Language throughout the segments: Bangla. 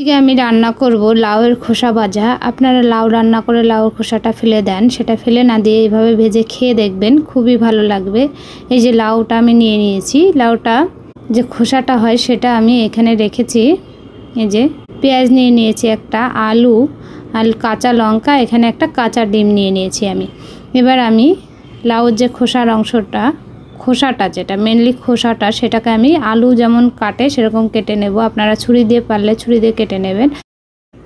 আজকে আমি রান্না করব লাউয়ের খোসা ভাজা। আপনারা লাউ রান্না করে লাউয়ের খোসাটা ফেলে দেন, সেটা ফেলে না দিয়ে এইভাবে ভেজে খেয়ে দেখবেন, খুবই ভালো লাগবে। এই যে লাউটা আমি নিয়ে নিয়েছি, লাউটা যে খোসাটা হয় সেটা আমি এখানে রেখেছি। এই যে পেঁয়াজ নিয়ে নিয়েছি, একটা আলু আর কাঁচা লঙ্কা, এখানে একটা কাঁচা ডিম নিয়ে নিয়েছি আমি। এবার আমি লাউর যে খোসার অংশটা, খোসাটা যেটা মেনলি খোসাটা, সেটাকে আমি আলু যেমন কাটে সেরকম কেটে নেব। আপনারা ছুরি দিয়ে পারলে ছুরি দিয়ে কেটে নেবেন।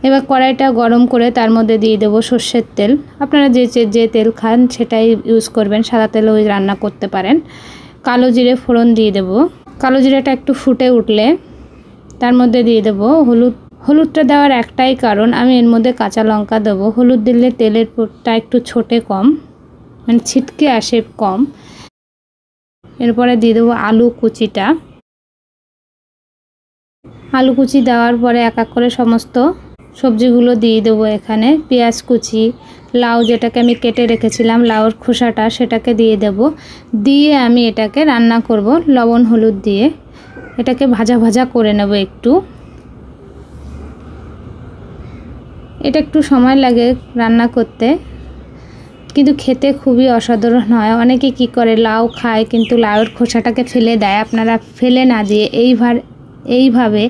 এবার কড়াইটা গরম করে তার মধ্যে দিয়ে দেবো সর্ষের তেল। আপনারা যে তেল খান সেটাই ইউজ করবেন, সাদা তেলও রান্না করতে পারেন। কালো জিরে ফোড়ন দিয়ে দেব। কালো জিরেটা একটু ফুটে উঠলে তার মধ্যে দিয়ে দেবো হলুদ। হলুদটা দেওয়ার একটাই কারণ, আমি এর মধ্যে কাঁচা লঙ্কা দেবো। হলুদ দিলে তেলের পুরটা একটু ছোটে কম, মানে ছিটকে আসে কম। এরপরে দিয়ে দেবো আলু কুচিটা। আলু কুচি দেওয়ার পরে এক এক করে সমস্ত সবজিগুলো দিয়ে দেবো। এখানে পেঁয়াজ কুচি, লাউ যেটাকে আমি কেটে রেখেছিলাম, লাউর খোসাটা, সেটাকে দিয়ে দেব। দিয়ে আমি এটাকে রান্না করব লবণ হলুদ দিয়ে। এটাকে ভাজা ভাজা করে নেব একটু। এটা একটু সময় লাগে রান্না করতে, কিন্তু খেতে খুবই অসাধারণ হয়। অনেকে কি করে লাউ খায় কিন্তু লাউয়ের খোসাটাকে ফেলে দেয়। আপনারা ফেলে না দিয়ে এইভাবে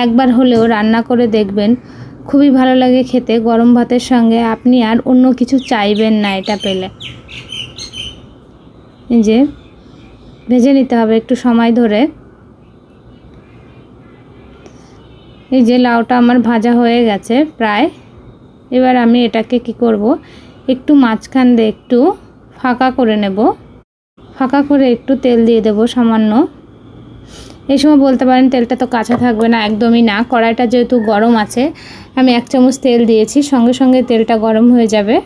একবার হলেও রান্না করে দেখবেন, খুবই ভালো লাগে খেতে। গরম ভাতের সঙ্গে আপনি আর অন্য কিছু চাইবেন না এটা পেলে। এই যে ভেজে নিতে হবে একটু সময় ধরে। এই যে লাউটা আমার ভাজা হয়ে গেছে প্রায়। এবার আমি এটাকে কি করব, একটু মাঝখান দিয়ে একটু ফাঁকা করে নেব। ফাঁকা করে একটু তেল দিয়ে দেব সামান্য। এই সময় বলতে পারেন তেলটা তো কাঁচা থাকবে না, একদমই না। কড়াইটা যেহেতু গরম আছে, আমি 1 চামচ তেল দিয়েছি, সঙ্গে সঙ্গে তেলটা গরম হয়ে যাবে।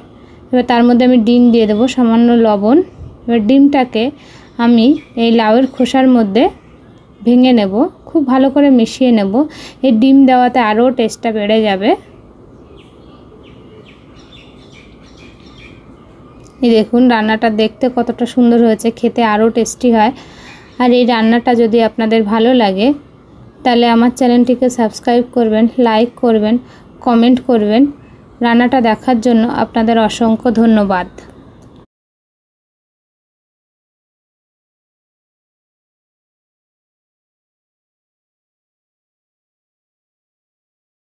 এবার তার মধ্যে আমি ডিম দিয়ে দেবো, সামান্য লবণ। এবার ডিমটাকে আমি এই লাউয়ের খোসার মধ্যে ভেঙে নেব, খুব ভালো করে মিশিয়ে নেব। এই ডিম দেওয়াতে আরও টেস্টটা বেড়ে যাবে। এই দেখুন রান্নাটা দেখতে কতটা সুন্দর হয়েছে, খেতে আরও টেস্টি হয়। আর এই রান্নাটা যদি আপনাদের ভালো লাগে তাহলে আমার চ্যানেলটিকে সাবস্ক্রাইব করবেন, লাইক করবেন, কমেন্ট করবেন। রান্নাটা দেখার জন্য আপনাদের অসংখ্য ধন্যবাদ।